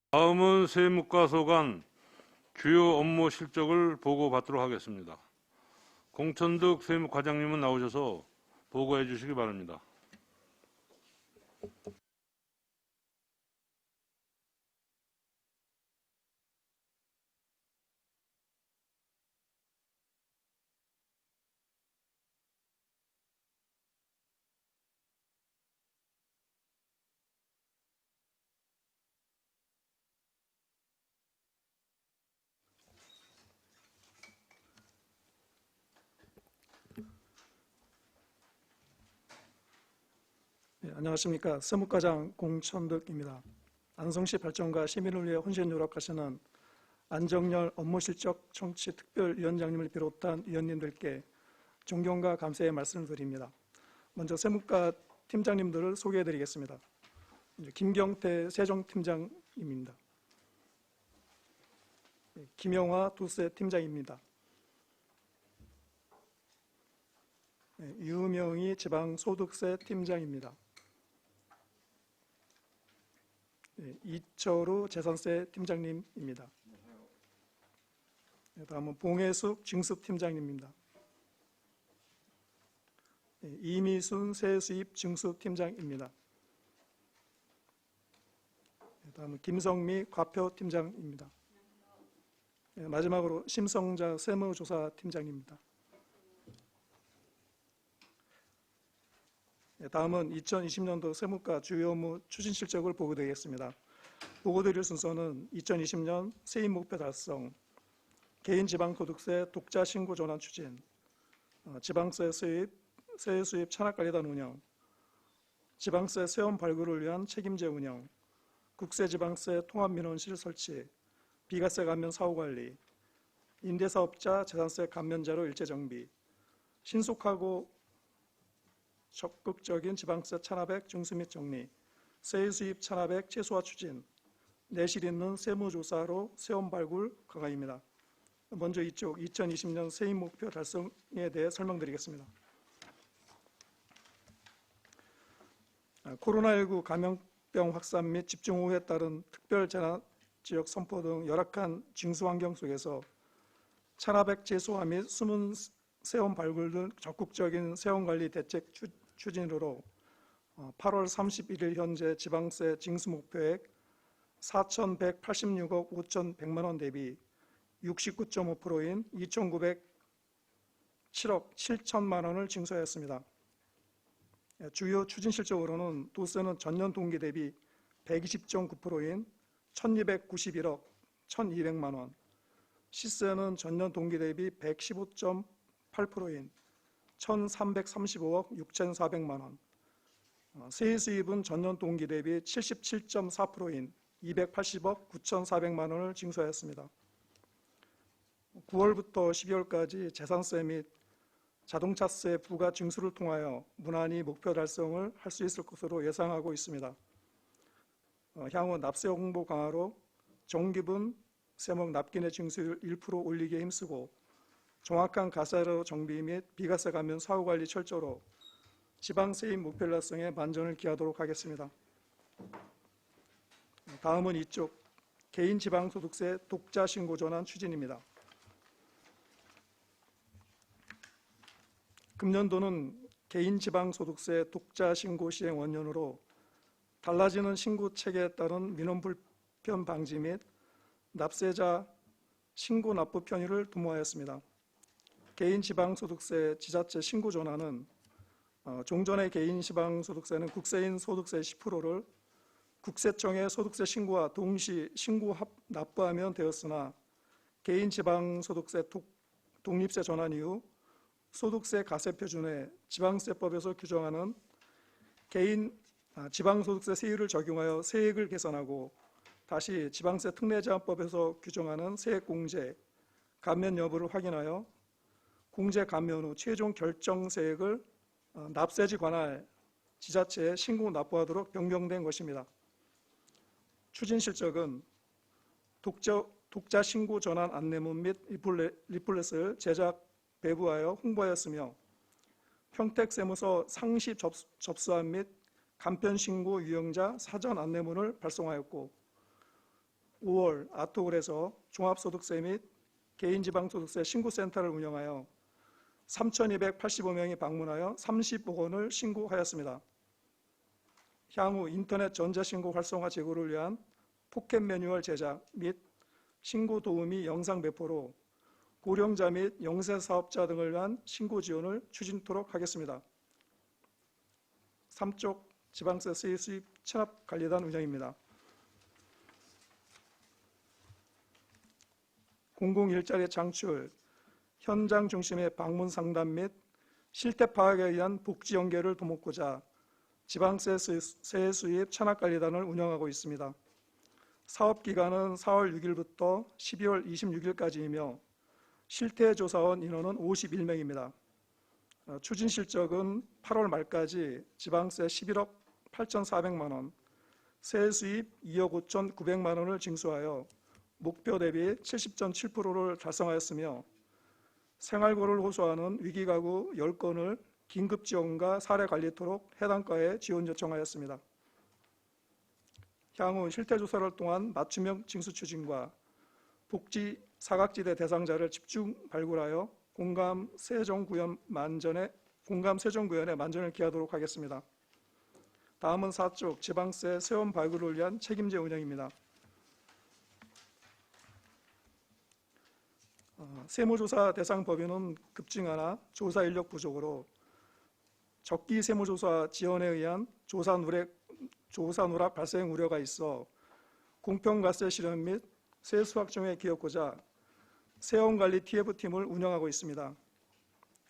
다음은 세무과소 간 주요 업무 실적을 보고받도록 하겠습니다. 공천득 세무과장님은 나오셔서 보고해 주시기 바랍니다. 네, 안녕하십니까. 세무과장 공천득입니다. 안성시 발전과 시민을 위해 헌신 노력하시는 안정열 업무실적 청취특별위원장님을 비롯한 위원님들께 존경과 감사의 말씀을 드립니다. 먼저 세무과 팀장님들을 소개해드리겠습니다. 김경태 세종팀장입니다. 김영화 도세 팀장입니다. 유명희 지방소득세 팀장입니다. 이철우 재산세 팀장님입니다. 다음은 봉혜숙 징수팀장입니다. 이미순 세수입 징수팀장입니다. 다음은 김성미 과표팀장입니다. 마지막으로 심성자 세무조사팀장입니다. 다음은 2020년도 세무과 주요 업무 추진 실적을 보고드리겠습니다. 보고드릴 순서는 2020년 세입 목표 달성, 개인 지방소득세 독자 신고 전환 추진, 지방세 수입, 세액 수입 찬압관리단 운영, 지방세 세원 발굴을 위한 책임제 운영, 국세지방세 통합민원실 설치, 비과세 감면 사후관리, 임대사업자 재산세 감면자료 일제 정비, 신속하고 적극적인 지방세 찬압액 증수 및 정리, 세액 수입 찬압액 최소화 추진, 내실 있는 세무조사로 세원 발굴 강화입니다. 먼저 이쪽 2020년 세입 목표 달성에 대해 설명드리겠습니다. 코로나19 감염병 확산 및 집중호우에 따른 특별재난지역 선포 등 열악한 징수환경 속에서 찬압액 최소화 및 숨은 세원 발굴 등 적극적인 세원관리 대책 추진으로 8월 31일 현재 지방세 징수 목표액 4,186억 5,100만 원 대비 69.5%인 2,907억 7천만 원을 징수하였습니다. 주요 추진 실적으로는 도세는 전년 동기 대비 120.9%인 1,291억 1,200만 원, 시세는 전년 동기 대비 115.8%인 1,335억 6,400만 원, 세액 수입은 전년 동기 대비 77.4%인 280억 9,400만 원을 징수하였습니다. 9월부터 12월까지 재산세 및 자동차세 부과 징수를 통하여 무난히 목표 달성을 할 수 있을 것으로 예상하고 있습니다. 향후 납세 홍보 강화로 정기분 세목 납기내 징수율 1% 올리기에 힘쓰고 정확한 가세로 정비 및 비과세 감면 사후관리 철저로 지방세입 목표 달성에 만전을 기하도록 하겠습니다. 다음은 이쪽 개인 지방소득세 독자 신고 전환 추진입니다. 금년도는 개인 지방소득세 독자 신고 시행 원년으로 달라지는 신고 체계에 따른 민원 불편 방지 및 납세자 신고 납부 편의를 도모하였습니다. 개인 지방소득세 지자체 신고 전환은 종전의 개인 지방소득세는 국세인 소득세 10%를 국세청에 소득세 신고와 동시 신고 납부하면 되었으나 개인 지방소득세 독립세 전환 이후 소득세 가세 표준에 지방세법에서 규정하는 개인 지방소득세 세율을 적용하여 세액을 계산하고 다시 지방세 특례제한법에서 규정하는 세액공제 감면 여부를 확인하여 공제 감면 후 최종 결정세액을 납세지 관할 지자체에 신고 납부하도록 변경된 것입니다. 추진 실적은 독자 신고 전환 안내문 및 리플렛을 제작 배부하여 홍보하였으며 평택세무서 상시 접수한 및 간편 신고 유형자 사전 안내문을 발송하였고 5월 아트홀에서 종합소득세 및 개인지방소득세 신고센터를 운영하여 3,285명이 방문하여 30억 원을 신고하였습니다. 향후 인터넷 전자신고 활성화 제고를 위한 포켓 매뉴얼 제작 및 신고 도우미 영상 배포로 고령자 및 영세 사업자 등을 위한 신고 지원을 추진토록 하겠습니다. 3쪽 지방세 수입 체납관리단 운영입니다. 공공일자리 창출, 현장 중심의 방문 상담 및 실태 파악에 의한 복지 연계를 도모하고자 지방세 수입 체납관리단을 운영하고 있습니다. 사업기간은 4월 6일부터 12월 26일까지이며 실태조사원 인원은 51명입니다. 추진 실적은 8월 말까지 지방세 11억 8,400만 원, 세수입 2억 5,900만 원을 징수하여 목표 대비 70.7%를 달성하였으며 생활고를 호소하는 위기가구 10건을 긴급지원과 사례관리토록 해당 과에 지원 요청하였습니다. 향후 실태조사를 통한 맞춤형 징수 추진과 복지 사각지대 대상자를 집중 발굴하여 공감 세정구현에 만전을 기하도록 하겠습니다. 다음은 4쪽 지방세 세원 발굴을 위한 책임제 운영입니다. 세무조사 대상 법인은 급증하나 조사 인력 부족으로 적기 세무조사 지원에 의한 조사 누락 발생 우려가 있어 공평과세 실현 및 세수 확정에 기여하고자 세원관리 TF팀을 운영하고 있습니다.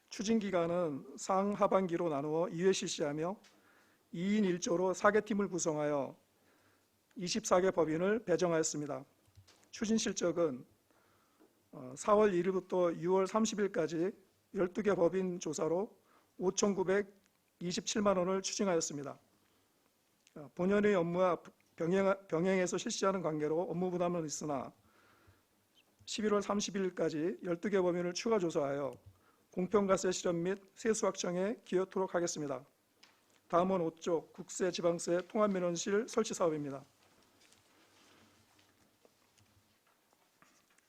추진 기간은 상하반기로 나누어 2회 실시하며 2인 1조로 4개 팀을 구성하여 24개 법인을 배정하였습니다. 추진 실적은 4월 1일부터 6월 30일까지 12개 법인 조사로 5,927만 원을 추징하였습니다. 본연의 업무와 병행해서 실시하는 관계로 업무 부담은 있으나 11월 30일까지 12개 법인을 추가 조사하여 공평과세 실현 및 세수 확정에 기여토록 하겠습니다. 다음은 5쪽 국세 지방세 통합민원실 설치 사업입니다.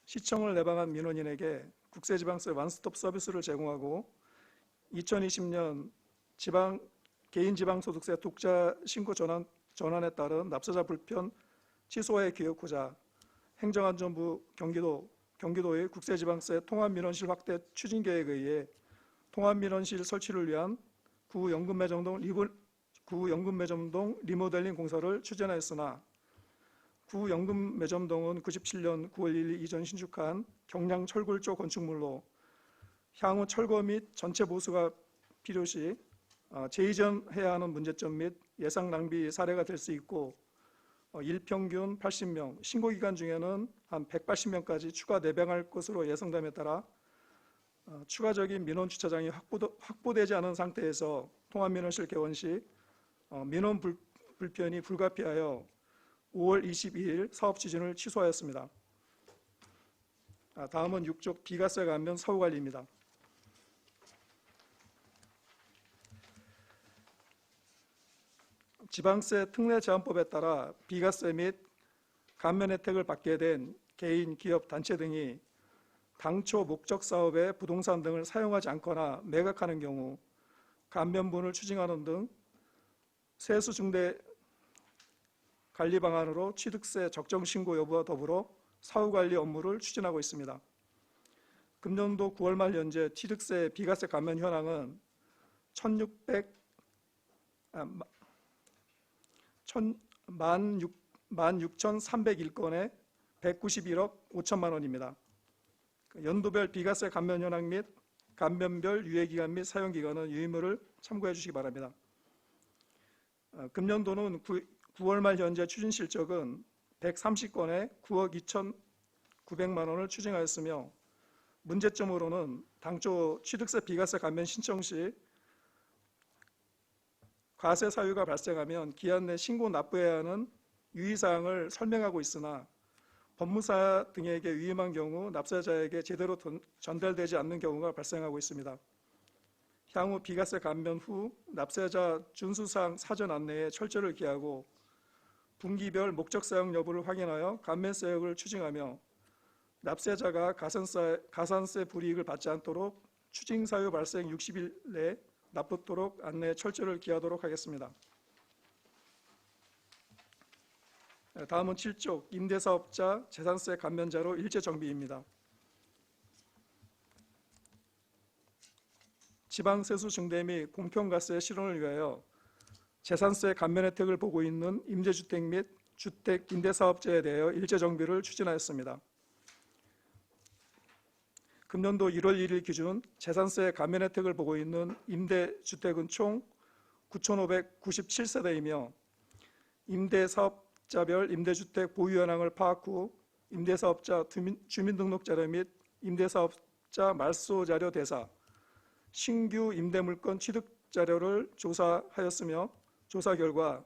시청을 내방한 민원인에게 국세지방세 원스톱 서비스를 제공하고 2020년 개인지방소득세 독자 신고 전환에 따른 납세자 불편 취소에 기여하고자 행정안전부 경기도의 국세지방세 통합민원실 확대 추진 계획에 의해 통합민원실 설치를 위한 구연금매점동 리모델링 공사를 추진하였으나 구연금매점동은 97년 9월 1일 이전 신축한 경량 철골조 건축물로 향후 철거 및 전체 보수가 필요시 재이전해야 하는 문제점 및 예상 낭비 사례가 될 수 있고 일평균 80명, 신고 기간 중에는 한 180명까지 추가 내병할 것으로 예상됨에 따라 추가적인 민원 주차장이 확보되지 않은 상태에서 통합민원실 개원 시 민원 불편이 불가피하여 5월 22일 사업 추진을 취소하였습니다. 다음은 6쪽 비과세 감면 사후관리입니다. 지방세 특례제한법에 따라 비과세 및 감면 혜택을 받게 된 개인, 기업, 단체 등이 당초 목적 사업에 부동산 등을 사용하지 않거나 매각하는 경우 감면분을 추징하는 등 세수 증대 관리 방안으로 취득세 적정 신고 여부와 더불어 사후관리 업무를 추진하고 있습니다. 금년도 9월 말 현재 취득세 비과세 감면 현황은 16,301건에 191억 5천만 원입니다. 연도별 비과세 감면 현황 및 감면별 유예기간 및 사용기간은 유의물을 참고해 주시기 바랍니다. 금년도는 9월 말 현재 추진 실적은 130건에 9억 2,900만 원을 추징하였으며 문제점으로는 당초 취득세 비과세 감면 신청 시 과세 사유가 발생하면 기한 내 신고 납부해야 하는 유의사항을 설명하고 있으나 법무사 등에게 위임한 경우 납세자에게 제대로 전달되지 않는 경우가 발생하고 있습니다. 향후 비과세 감면 후 납세자 준수사항 사전 안내에 철저를 기하고 분기별 목적 사용 여부를 확인하여 감면 사역을 추징하며 납세자가 가산세 불이익을 받지 않도록 추징 사유 발생 60일 내에 납붓도록 안내 철저를 기하도록 하겠습니다. 다음은 7쪽 임대사업자 재산세 감면자로 일제 정비입니다. 지방세수 증대 및 공평가세 실현을 위하여 재산세 감면 혜택을 보고 있는 임대주택 및 주택 임대사업자에 대하여 일제 정비를 추진하였습니다. 금년도 1월 1일 기준 재산세 감면 혜택을 보고 있는 임대주택은 총 9,597세대이며 임대사업자별 임대주택 보유 현황을 파악 후 임대사업자 주민등록자료 및 임대사업자 말소 자료 대사, 신규 임대물건 취득 자료를 조사하였으며 조사 결과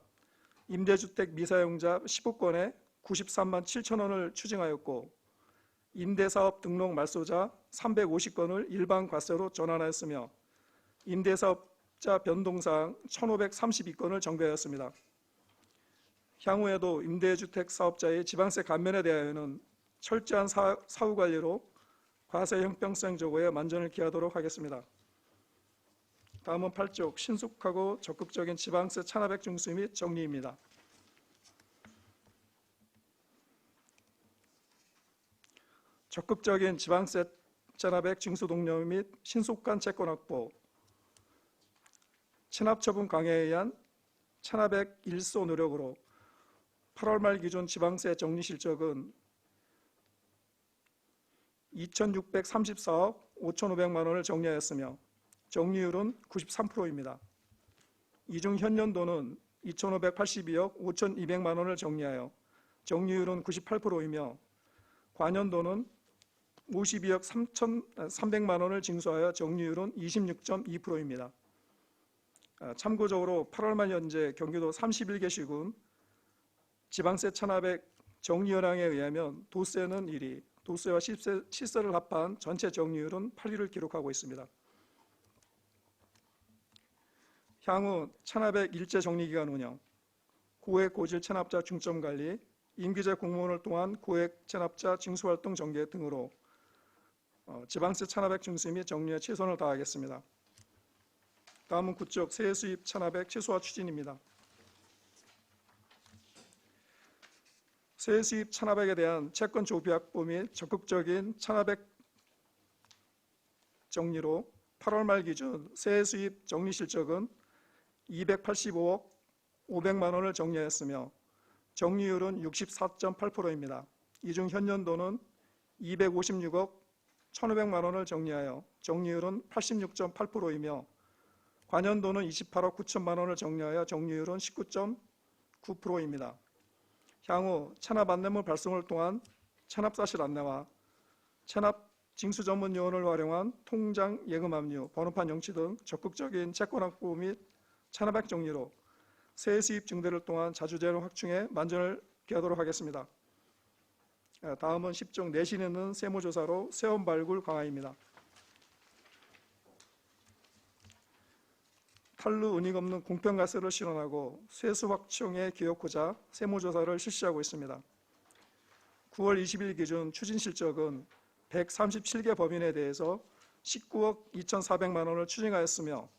임대주택 미사용자 15건에 93만 7천 원을 추징하였고 임대사업 등록 말소자 350건을 일반 과세로 전환하였으며 임대사업자 변동사항 1,532건을 정비하였습니다. 향후에도 임대주택 사업자의 지방세 감면에 대하여는 철저한 사후 관리로 과세 형평성 조고에 만전을 기하도록 하겠습니다. 다음은 8쪽 신속하고 적극적인 지방세 찬압액 징수 및 정리입니다. 적극적인 지방세 찬압액 징수 독려 및 신속한 채권 확보, 체납 처분 강화에 의한 찬압액 일소 노력으로 8월 말 기준 지방세 정리 실적은 2,634억 5,500만 원을 정리하였으며 정리율은 93%입니다. 이 중 현년도는 2,582억 5,200만 원을 정리하여 정리율은 98%이며 과년도는 52억 3,300만 원을 징수하여 정리율은 26.2%입니다. 참고적으로 8월 말 현재 경기도 31개 시군 지방세 찬압액 정리 현황에 의하면 도세는 1위, 도세와 시세를 합한 전체 정리율은 8위를 기록하고 있습니다. 향후 찬압액 일제 정리기간 운영, 고액 고질 체납자 중점 관리, 임기제 공무원을 통한 고액 체납자 징수활동 전개 등으로 지방세 찬압액 징수 및 정리에 최선을 다하겠습니다. 다음은 9쪽 세수입 찬압액 최소화 추진입니다. 세수입 찬압액에 대한 채권 조비 확보 및 적극적인 찬압액 정리로 8월 말 기준 세수입 정리 실적은 285억 500만 원을 정리하였으며 정리율은 64.8%입니다. 이 중 현년도는 256억 1,500만 원을 정리하여 정리율은 86.8%이며 과년도는 28억 9천만 원을 정리하여 정리율은 19.9%입니다. 향후 체납 안내물 발송을 통한 체납사실 안내와 체납 징수 전문 요원을 활용한 통장 예금 압류, 번호판 영치 등 적극적인 채권 확보 및 체납액 정리로 세수입 증대를 통한 자주재료 확충에 만전을 기하도록 하겠습니다. 다음은 10종 내신 있는 세무조사로 세원 발굴 강화입니다. 탈루 은닉 없는 공평가세를 실현하고 세수 확충에 기여하고자 세무조사를 실시하고 있습니다. 9월 20일 기준 추진 실적은 137개 법인에 대해서 19억 2,400만 원을 추징하였으며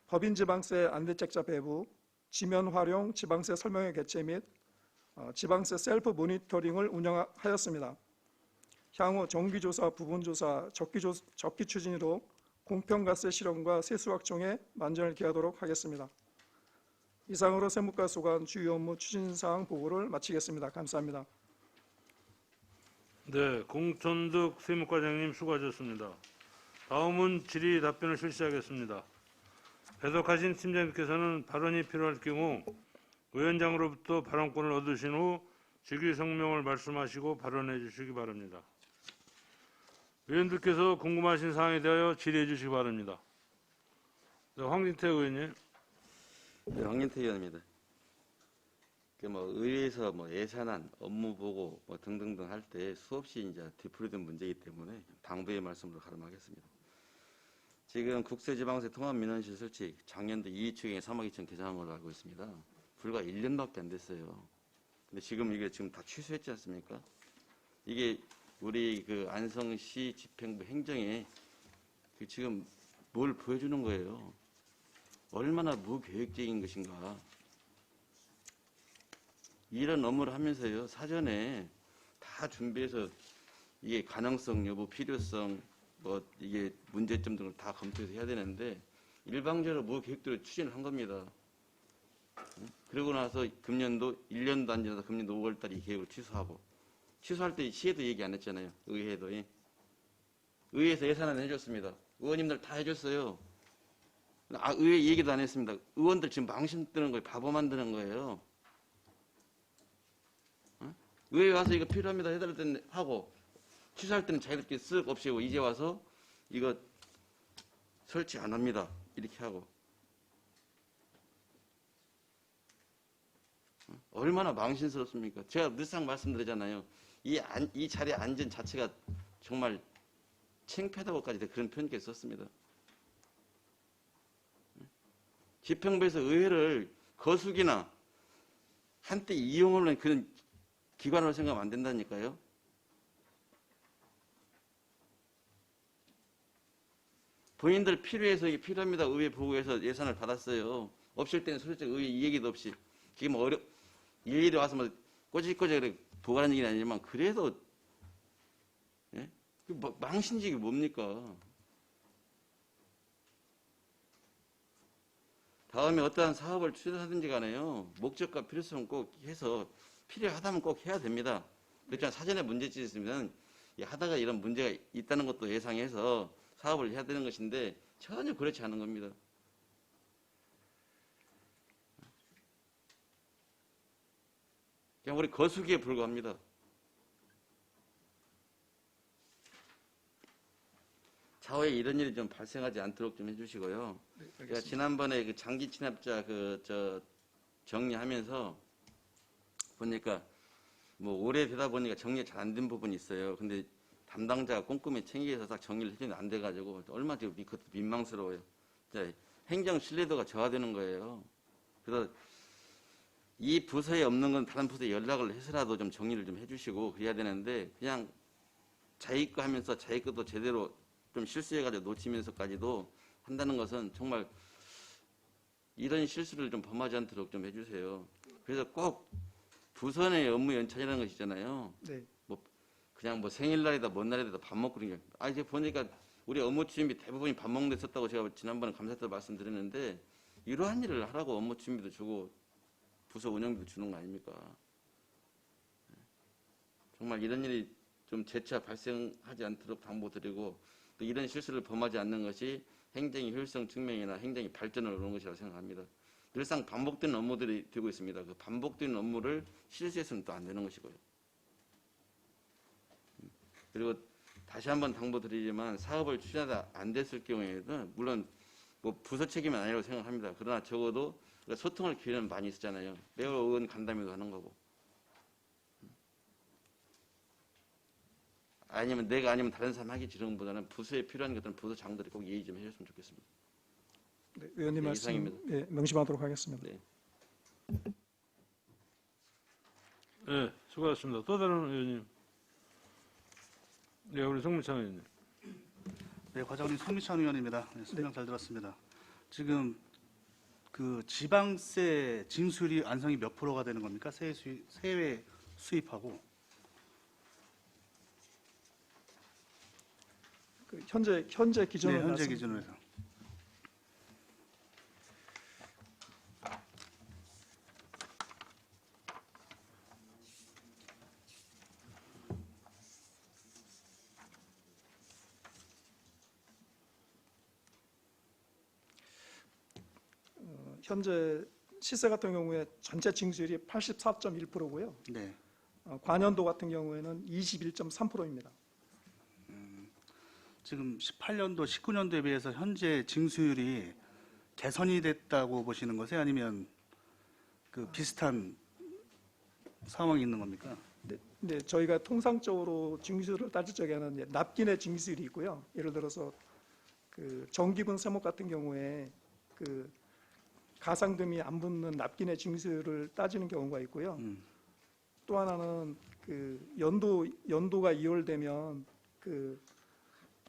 법인 지방세 안대책자 배부, 지면 활용 지방세 설명회 개최 및 지방세 셀프 모니터링을 운영하였습니다. 향후 정기조사, 부분조사, 적기 추진으로 공평가세 실현과 세수 확충에 만전을 기하도록 하겠습니다. 이상으로 세무과 소관 주요 업무 추진사항 보고를 마치겠습니다. 감사합니다. 네, 공천득 세무과장님 수고하셨습니다. 다음은 질의 답변을 실시하겠습니다. 배석하신 팀장님께서는 발언이 필요할 경우 위원장으로부터 발언권을 얻으신 후 직위 성명을 말씀하시고 발언해 주시기 바랍니다. 의원들께서 궁금하신 사항에 대하여 질의해 주시기 바랍니다. 네, 황진태 의원님. 네, 황진태 의원입니다. 의회에서 예산안, 업무 보고 등등등 할 때 수없이 이제 뒤풀이된 문제이기 때문에 당부의 말씀으로 가름하겠습니다. 지금 국세지방세 통합민원실 설치 작년도 이의추경에 3억 2천 개정한 걸로 알고 있습니다. 불과 1년밖에 안 됐어요. 근데 지금 이게 지금 다 취소했지 않습니까? 이게 우리 그 안성시 집행부 행정에 그 지금 뭘 보여주는 거예요? 얼마나 무계획적인 것인가. 이런 업무를 하면서요, 사전에 다 준비해서 이게 가능성 여부, 필요성, 뭐 이게 문제점 등을 다 검토해서 해야 되는데 일방적으로 무계획대로 추진을 한 겁니다. 그러고 나서 금년도 1년도 안 지나서 금년도 5월 달에 이 계획을 취소하고, 취소할 때 시에도 얘기 안 했잖아요. 의회도. 예. 의회에서 예산안 해줬습니다. 의원님들 다 해줬어요. 의회 얘기도 안 했습니다. 의원들 지금 망신 뜨는 거예요. 바보 만드는 거예요. 의회 와서 이거 필요합니다 해달랄 때는 하고, 취소할 때는 자기들끼리 쓱 없애고, 이제 와서 이거 설치 안 합니다 이렇게 하고. 얼마나 망신스럽습니까? 제가 늘상 말씀드리잖아요. 이 자리에 앉은 자체가 정말 창피하다고까지 그런 표현까지 썼습니다. 집행부에서 의회를 거수기나 한때 이용하는 그런 기관으로 생각하면 안 된다니까요. 본인들 필요해서 이게 필요합니다. 의회 보고해서 예산을 받았어요. 없을 때는 솔직히 의회 이 얘기도 없이 지금 일일이 와서 뭐 꼬질꼬질 보관하는 얘기는 아니지만 그래도 예? 망신직이 뭡니까? 다음에 어떠한 사업을 추진하든지 간에요. 목적과 필요성 꼭 해서 필요하다면 꼭 해야 됩니다. 그렇지만 사전에 문제점이 있으면 하다가 이런 문제가 있다는 것도 예상해서 사업을 해야 되는 것인데 전혀 그렇지 않은 겁니다. 그냥 우리 거수기에 불과합니다. 차후에 이런 일이 좀 발생하지 않도록 좀 해주시고요. 네, 제가 지난번에 그 장기 취납자 정리하면서 보니까 뭐 오래되다 보니까 정리 잘 안 된 부분이 있어요. 근데 담당자가 꼼꼼히 챙겨서 딱 정리를 해주는데 안 돼가지고 얼마나 지금 그것도 민망스러워요. 행정 신뢰도가 저하되는 거예요. 그래서 이 부서에 없는 건 다른 부서에 연락을 해서라도 좀 정리를 좀 해주시고 그래야 되는데 그냥 자기 거 하면서 자기 것도 제대로 좀 실수해가지고 놓치면서까지도 한다는 것은 정말 이런 실수를 좀 범하지 않도록 좀 해주세요. 그래서 꼭 부서 내 업무 연차라는 것이 있잖아요. 네. 그냥 뭐 생일날이다 뭔 날이다 밥 먹고 그런 게. 이제 보니까 우리 업무 추진비 대부분이 밥 먹는 데 썼다고 제가 지난번에 감사 때 말씀드렸는데 이러한 일을 하라고 업무 추진비도 주고 부서 운영비도 주는 거 아닙니까? 정말 이런 일이 좀 재차 발생하지 않도록 당부드리고 또 이런 실수를 범하지 않는 것이 행정의 효율성 증명이나 행정의 발전을 이루는 것이라고 생각합니다. 늘상 반복되는 업무들이 되고 있습니다. 그 반복되는 업무를 실수해서는 또 안 되는 것이고요. 그리고 다시 한번 당부드리지만 사업을 추진하다 안 됐을 경우에는 물론 뭐 부서 책임은 아니라고 생각합니다. 그러나 적어도 소통할 기회는 많이 있었잖아요. 매우 의원 간담회도 하는 거고. 아니면 내가 아니면 다른 사람 하기 싫은 것보다는 부서에 필요한 것들은 부서 장들이 꼭 예의 좀 해줬으면 좋겠습니다. 네, 의원님 네, 말씀 이상입니다. 명심하도록 하겠습니다. 네. 네, 수고하셨습니다. 또 다른 의원님. 네, 우리 송민창 의원님. 네, 과장님 송미찬 의원입니다. 네, 설명 잘 들었습니다. 지금 그 지방세 징수율이 안성이 몇 프로가 되는 겁니까? 세외 수입하고 그 현재 기준으로 네, 현재 말씀- 기준으로 해서. 현재 시세 같은 경우에 전체 징수율이 84.1%고요. 네. 관연도 같은 경우에는 21.3%입니다. 지금 18년도, 19년도에 비해서 현재 징수율이 개선이 됐다고 보시는 것에 아니면 그 비슷한 상황이 있는 겁니까? 네, 저희가 통상적으로 징수율을 따질 적에는 이제 납기내 징수율이 있고요. 예를 들어서 그 정기분 세목 같은 경우에 그 가상금이 안 붙는 납기내 징수를 따지는 경우가 있고요. 또 하나는 그 연도가 2월 되면 그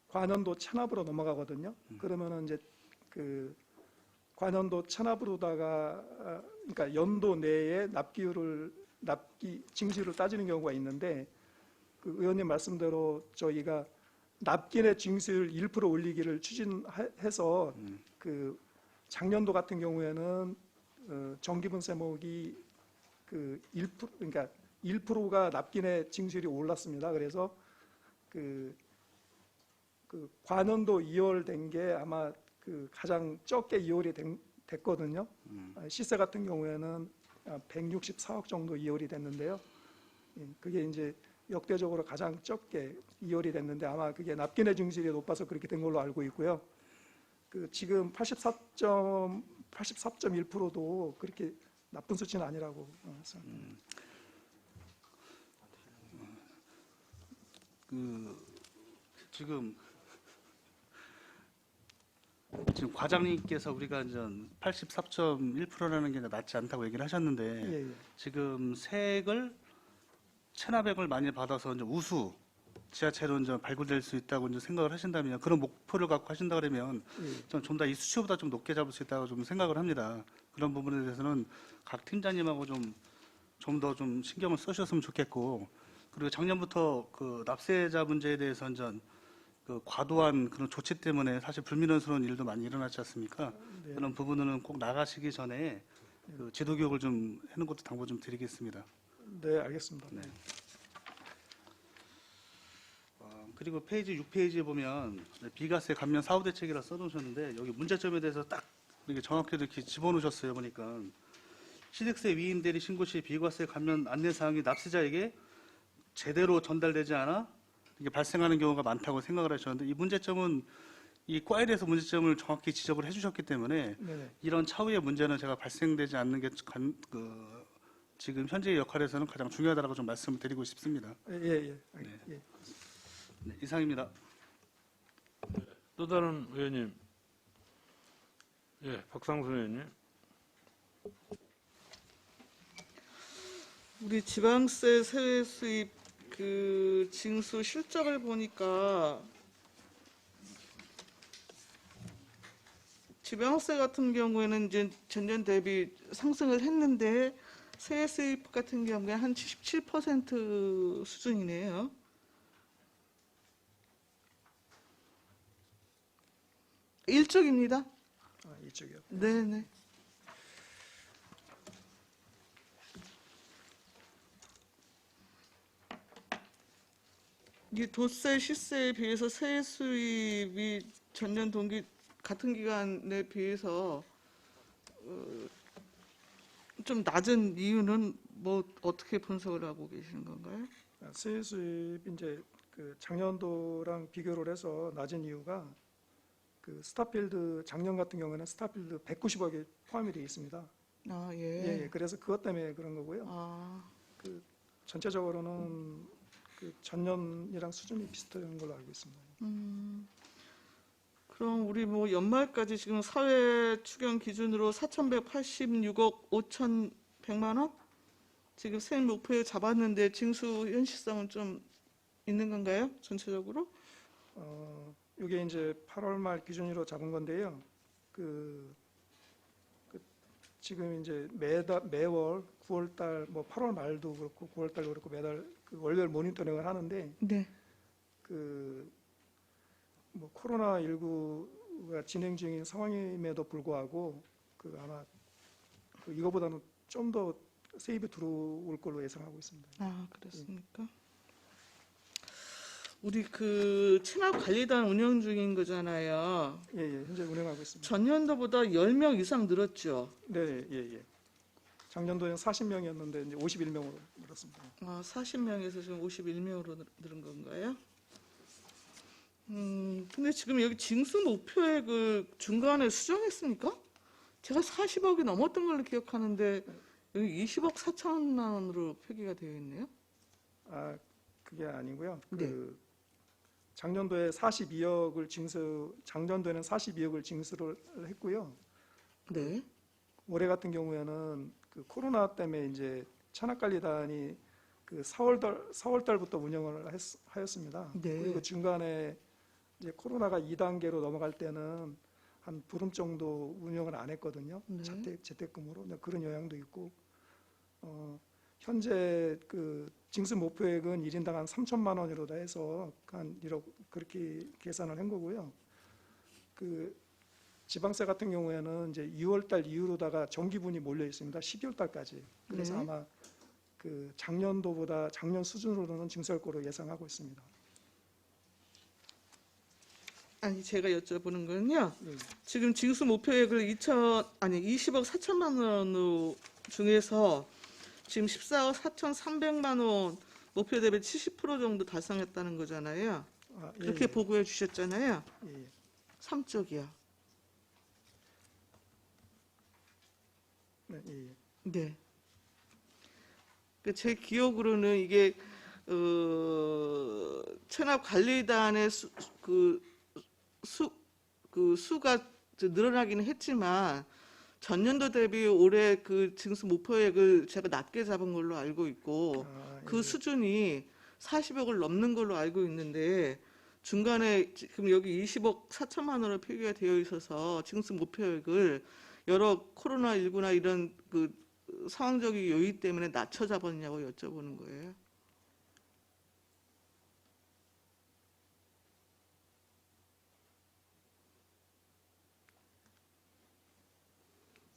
관연도 체납으로 넘어가거든요. 그러면은 이제 그 관연도 체납으로다가 그러니까 연도 내에 납기 징수를 따지는 경우가 있는데 그 의원님 말씀대로 저희가 납기내 징수율 1% 올리기를 추진해서 그 작년도 같은 경우에는 정기분 세목이 그 1% 그러니까 1%가 납기내 징수율이 올랐습니다. 그래서 그 관연도 2월 된 게 아마 그 가장 적게 2월이 됐거든요. 시세 같은 경우에는 164억 정도 2월이 됐는데요. 그게 이제 역대적으로 가장 적게 2월이 됐는데 아마 그게 납기내 징수율이 높아서 그렇게 된 걸로 알고 있고요. 그 지금 84.1%도 그렇게 나쁜 수치는 아니라고 생각합니다. 지금 과장님께서 우리가 이제 84.1%라는 게 낮지 않다고 얘기를 하셨는데 예, 예. 지금 세액을 체납액을 많이 받아서 이제 우수 지하철로 이제 발굴될 수 있다고 이제 생각을 하신다면 그런 목표를 갖고 하신다 그러면 좀 더 이 수치보다 좀 높게 잡을 수 있다고 좀 생각을 합니다. 그런 부분에 대해서는 각 팀장님하고 좀 더 좀 신경을 쓰셨으면 좋겠고 그리고 작년부터 그 납세자 문제에 대해서 이제 그 과도한 그런 조치 때문에 사실 불미론스러운 일도 많이 일어났지 않습니까? 네. 그런 부분은 꼭 나가시기 전에 그 지도 교육을 좀 해놓은 것도 당부 좀 드리겠습니다. 네, 알겠습니다. 네. 그리고 페이지 6페이지에 보면 비과세 감면 사후 대책이라 써놓으셨는데 여기 문제점에 대해서 딱 이렇게 정확히 이렇게 집어넣으셨어요. 보니까 취득세 위임 대리 신고 시 비과세 감면 안내 사항이 납세자에게 제대로 전달되지 않아 이게 발생하는 경우가 많다고 생각을 하셨는데 이 문제점은 이 과에 대해서 문제점을 정확히 지적을 해주셨기 때문에 네네. 이런 차후의 문제는 제가 발생되지 않는 게 지금 현재의 역할에서는 가장 중요하다고 좀 말씀을 드리고 싶습니다. 예. 네, 이상입니다. 또 다른 의원님. 예, 박상수 의원님. 우리 지방세 세외 수입 그 징수 실적을 보니까 지방세 같은 경우에는 이제 전년 대비 상승을 했는데 세외 수입 같은 경우에 한 77% 수준이네요. 일쪽입니다. 이쪽이요. 네네. 이 도세 시세에 비해서 세액 수입이 전년 동기 같은 기간에 비해서 좀 낮은 이유는 뭐 어떻게 분석을 하고 계시는 건가요? 세외 수입 이제 그 작년도랑 비교를 해서 낮은 이유가 그 스타필드 작년 같은 경우에는 스타필드 190억이 포함이 되어 있습니다. 아 예. 그래서 그것 때문에 그런 거고요. 아 그 전체적으로는 그 전년이랑 수준이 비슷한 걸로 알고 있습니다. 그럼 우리 뭐 연말까지 지금 사회 추경 기준으로 4,186억 5,100만 원 지금 세액 목표에 잡았는데 징수 현실성은 좀 있는 건가요? 전체적으로? 이게 이제 8월 말 기준으로 잡은 건데요. 그 지금 이제 매월 9월 달, 뭐 8월 말도 그렇고 9월 달도 그렇고 매달 그 월별 모니터링을 하는데 네. 그 뭐 코로나 19가 진행 중인 상황임에도 불구하고 그 아마 그 이거보다는 좀 더 세입이 들어올 걸로 예상하고 있습니다. 아 그렇습니까? 우리 그 체납관리단 운영 중인 거잖아요. 예, 현재 운영하고 있습니다. 전년도보다 10명 이상 늘었죠. 네, 예. 작년도에는 40명이었는데 이제 51명으로 늘었습니다. 아, 40명에서 지금 51명으로 늘은 건가요? 근데 지금 여기 징수 목표액을 중간에 수정했습니까? 제가 40억이 넘었던 걸로 기억하는데 여기 20억 4천만 원으로 표기가 되어 있네요. 아, 그게 아니고요. 네. 그 작년도에 42억을 징수, 작년도에는 42억을 징수를 했고요. 네. 올해 같은 경우에는 그 코로나 때문에 이제 찬압관리단이 그 4월 달부터 운영을 하였습니다. 네. 그리고 중간에 이제 코로나가 2단계로 넘어갈 때는 한 보름 정도 운영을 안 했거든요. 네. 재택근무로 그런 영향도 있고, 현재 그 징수 목표액은 1인당 한 3천만 원으로 다 해서 한 1억 그렇게 계산을 한 거고요. 그 지방세 같은 경우에는 이제 6월 달 이후로다가 정기분이 몰려 있습니다. 12월 달까지. 그래서 네. 아마 그 작년도보다 작년 수준으로는 징수할 거로 예상하고 있습니다. 아니 제가 여쭤보는 건요. 예. 지금 징수 목표액을 20억 4천만 원 중에서 지금 14억 4,300만 원 목표 대비 70% 정도 달성했다는 거잖아요. 아, 예, 그렇게 예. 보고해 주셨잖아요. 예, 예. 3쪽이요. 네, 예, 예. 네. 제 기억으로는 이게 체납관리단의 수가 늘어나기는 했지만 전년도 대비 올해 그 징수 목표액을 제가 낮게 잡은 걸로 알고 있고 아, 예, 그 예. 수준이 40억을 넘는 걸로 알고 있는데 중간에 지금 여기 20억 4천만 원으로 표기가 되어 있어서 징수 목표액을 여러 코로나19나 이런 그 상황적인 요인 때문에 낮춰 잡았냐고 여쭤보는 거예요.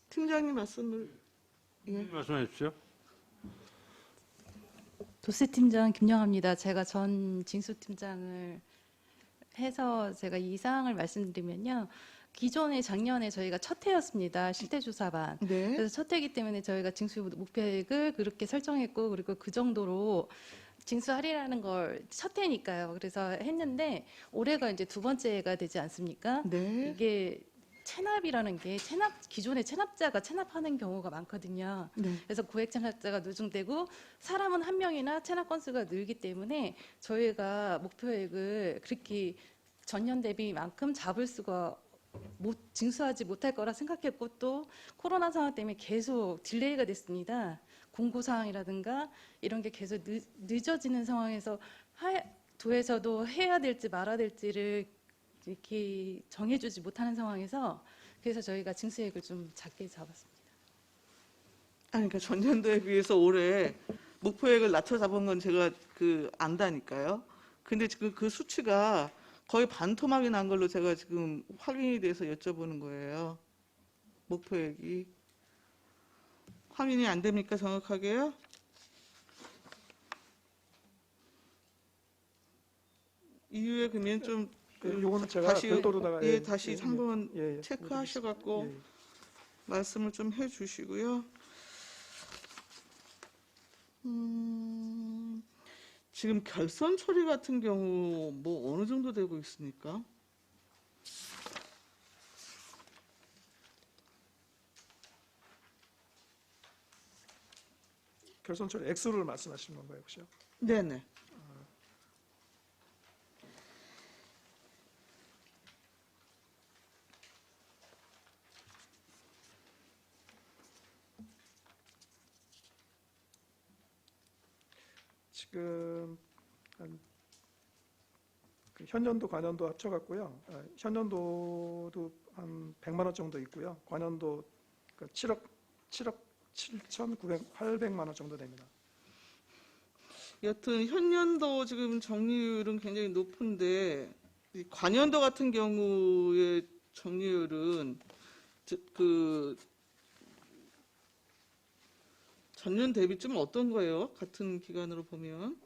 팀장님 말씀을 예. 말씀해 주십시오. 도세팀장 김영합니다. 제가 전 징수팀장을 해서 제가 이 사항을 말씀드리면요. 기존에 작년에 저희가 첫 해였습니다. 실태조사반. 네. 그래서 첫 해이기 때문에 저희가 징수 목표액을 그렇게 설정했고 그리고 그 정도로 징수하리라는 걸 첫 해니까요. 그래서 했는데 올해가 이제 두 번째 해가 되지 않습니까? 네. 이게 체납이라는 게 기존의 체납자가 체납하는 경우가 많거든요. 네. 그래서 고액 체납자가 누중되고 사람은 한 명이나 체납 건수가 늘기 때문에 저희가 목표액을 그렇게 전년 대비만큼 잡을 수가 징수하지 못할 거라 생각했고 또 코로나 상황 때문에 계속 딜레이가 됐습니다. 공고 사항이라든가 이런 게 계속 늦어지는 상황에서 도에서도 해야 될지 말아야 될지를 이렇게 정해주지 못하는 상황에서 그래서 저희가 징수액을 좀 작게 잡았습니다. 아니, 그러니까 전년도에 비해서 올해 목표액을 낮춰 잡은 건 제가 안다니까요. 근데 지금 그 수치가 거의 반토막이 난 걸로 제가 지금 확인이 돼서 여쭤보는 거예요. 목표액이. 확인이 안 됩니까, 정확하게요? 이후에 그러면 좀 요거는 제가 다시 별도로다가 다시 한번 예, 예. 체크하셔갖고 예, 예. 말씀을 좀 해주시고요. 지금 결선 처리 같은 경우 뭐 어느 정도 되고 있습니까? 결선 처리 액수를 말씀하시는 건가요, 혹시요? 네네. 지금 그 현년도 관년도 합쳐갖고요. 현년도도 한 100만 원 정도 있고요. 관년도 7억 7,800만 원 정도 됩니다. 여튼 현년도 지금 정리율은 굉장히 높은데 이 관년도 같은 경우의 정리율은 전년 대비 좀 어떤 거예요? 같은 기간으로 보면.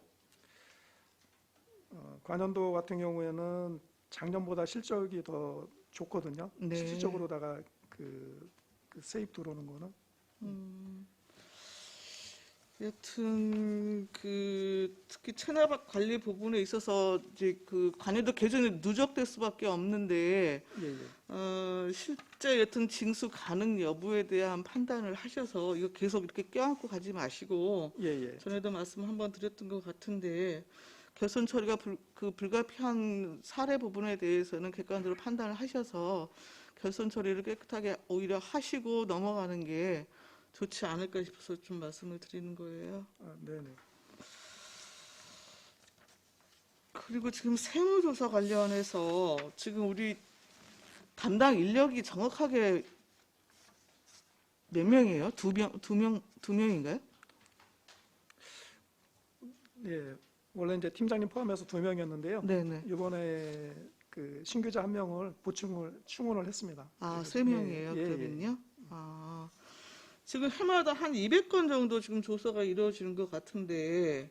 관년도 같은 경우에는 작년보다 실적이 더 좋거든요. 네. 실질적으로다가 그 세입 들어오는 거는. 여튼 특히 체납 관리 부분에 있어서 이제 관여도 개정이 누적될 수밖에 없는데 예, 예. 실제 여튼 징수 가능 여부에 대한 판단을 하셔서 이거 계속 이렇게 껴안고 가지 마시고 예, 예. 전에도 말씀 한번 드렸던 것 같은데 결선 처리가 불가피한 사례 부분에 대해서는 객관적으로 판단을 하셔서 결선 처리를 깨끗하게 오히려 하시고 넘어가는 게 좋지 않을까 싶어서 좀 말씀을 드리는 거예요. 네네. 그리고 지금 세무조사 관련해서 지금 우리 담당 인력이 정확하게 몇 명이에요? 두 명인가요? 예, 원래 이제 팀장님 포함해서 2명이었는데요. 네네. 이번에 그 신규자 1명을 충원을 했습니다. 아, 그래서- 3명이에요, 예, 예, 그러면요? 아, 지금 해마다 한 200건 정도 지금 조사가 이루어지는 것 같은데,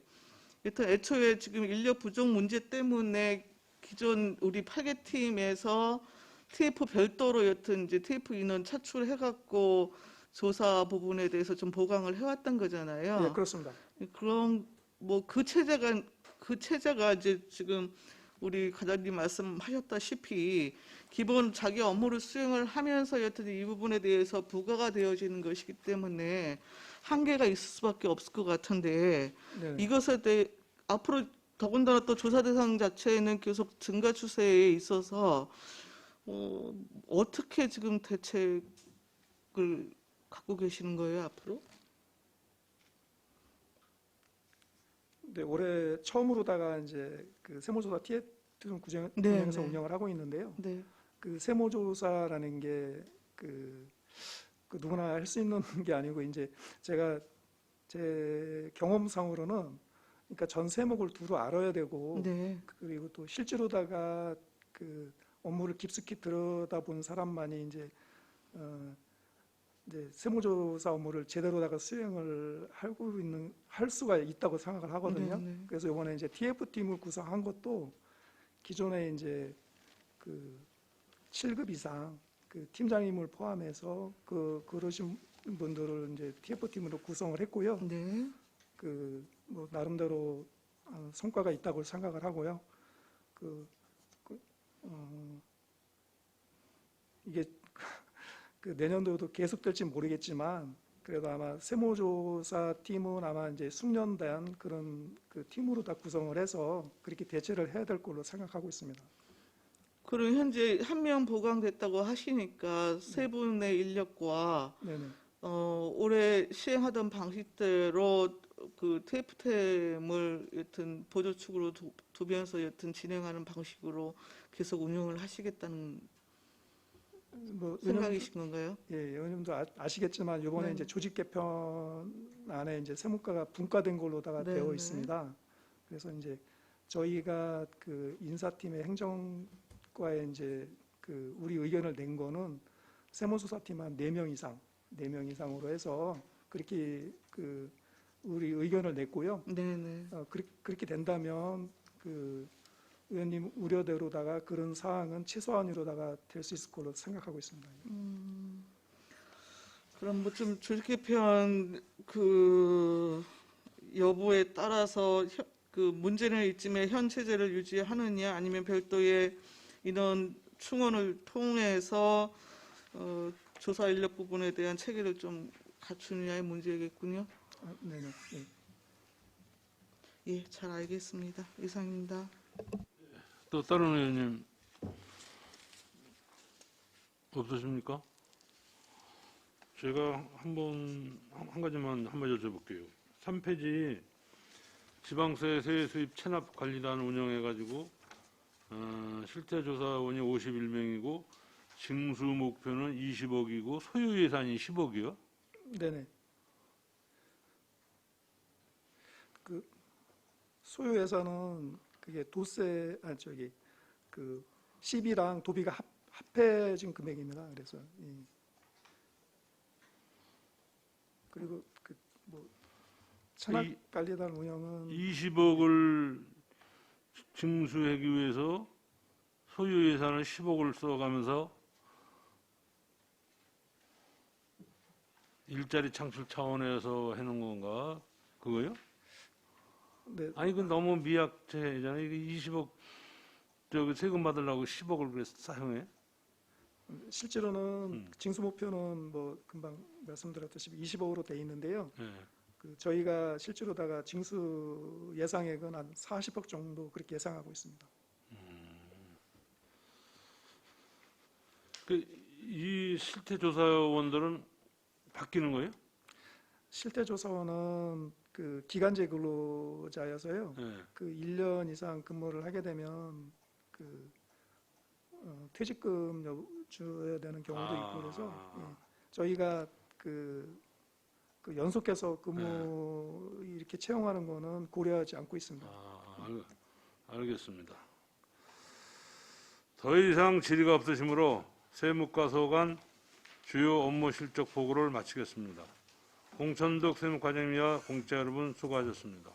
일단 애초에 지금 인력 부족 문제 때문에 기존 우리 파괴팀에서 TF 별도로 여튼 이제 TF 인원 차출해갖고 조사 부분에 대해서 좀 보강을 해왔던 거잖아요. 예, 그렇습니다. 그럼 뭐 그 체제가 이제 지금 우리 과장님 말씀하셨다시피 기본 자기 업무를 수행을 하면서 여튼 이 부분에 대해서 부과가 되어지는 것이기 때문에 한계가 있을 수밖에 없을 것 같은데 네. 이것에 대해 앞으로 더군다나 또 조사 대상 자체는 계속 증가 추세에 있어서 어떻게 지금 대책을 갖고 계시는 거예요, 앞으로? 네, 올해 처음으로다가 이제 그 세무조사 TF 구청에서 네, 네. 운영을 하고 있는데요. 네. 그 세무조사라는 게 그 누구나 할 수 있는 게 아니고 이제 제가 제 경험상으로는 그러니까 전 세목을 두루 알아야 되고 네. 그리고 또 실제로다가 그 업무를 깊숙이 들여다본 사람만이 이제 세무조사 업무를 제대로다가 수행을 할 수가 있다고 생각을 하거든요. 네, 네. 그래서 이번에 이제 TF 팀을 구성한 것도 기존에 이제 그 7급 이상 그 팀장님을 포함해서 그러신 분들을 이제 TF 팀으로 구성을 했고요. 네. 그 뭐 나름대로 성과가 있다고 생각을 하고요. 이게 그 내년도도 계속될지 모르겠지만 그래도 아마 세무조사 팀은 아마 이제 숙련된 그런 그 팀으로 다 구성을 해서 그렇게 대체를 해야 될 걸로 생각하고 있습니다. 그럼 현재 1명 보강됐다고 하시니까 세 분의 인력과 네네. 올해 시행하던 방식대로 그 TF템을 여튼 보조축으로 두면서 여튼 진행하는 방식으로 계속 운영을 하시겠다는 뭐 생각이신 건가요? 예, 의원님도 아시겠지만 이번에 네. 이제 조직 개편 안에 이제 세무과가 분과된 걸로다가 네, 되어 네. 있습니다. 그래서 이제 저희가 그 인사팀의 행정과에 이제 그 우리 의견을 낸 거는 세무조사팀 한 4명 이상으로 해서 그렇게 그 우리 의견을 냈고요. 네네. 그렇게 된다면 그 의원님 우려대로다가 그런 사항은 최소한으로다가 될 수 있을 걸로 생각하고 있습니다. 그럼 뭐 좀 조직 개편 그 여부에 따라서 그 문제는 있지만 현 체제를 유지하느냐 아니면 별도의 인원 충원을 통해서 조사 인력 부분에 대한 체계를 좀 갖추느냐의 문제겠군요. 네네. 네. 예, 잘 알겠습니다. 이상입니다. 또 다른 의원님 없으십니까? 제가 한 가지만 여쭤볼게요. 3페이지 지방세 세액 수입 체납 관리단 운영해가지고 실태조사원이 51명이고 징수 목표는 20억이고 소유 예산이 10억이요? 네네. 그 소유 예산은 그게 그 시비랑 도비가 합해진 금액입니다. 그래서 그리고 그 뭐 천학관리단 운영은 20억을 징수하기 위해서 소유 예산을 10억을 써가면서 일자리 창출 차원에서 해놓은 건가? 그거요? 네, 아니, 그 너무 미약체잖아요. 이게 20억, 세금 받으려고 10억을 그래서 사용해? 실제로는 징수 목표는 뭐 금방 말씀드렸듯이 20억으로 돼 있는데요. 예. 그 저희가 실제로다가 징수 예상액은 한 40억 정도 그렇게 예상하고 있습니다. 이 실태 조사원들은 바뀌는 거예요? 실태 조사원은 그 기간제 근로자여서요. 네. 그 1년 이상 근무를 하게 되면 그 퇴직금 줘야 되는 경우도 있고 그래서 예. 저희가 그 연속해서 근무 이렇게 채용하는 거는 고려하지 않고 있습니다. 알겠습니다. 더 이상 질의가 없으시므로 세무과소관 주요 업무 실적 보고를 마치겠습니다. 공천덕 세무과장님과 공직자 여러분 수고하셨습니다.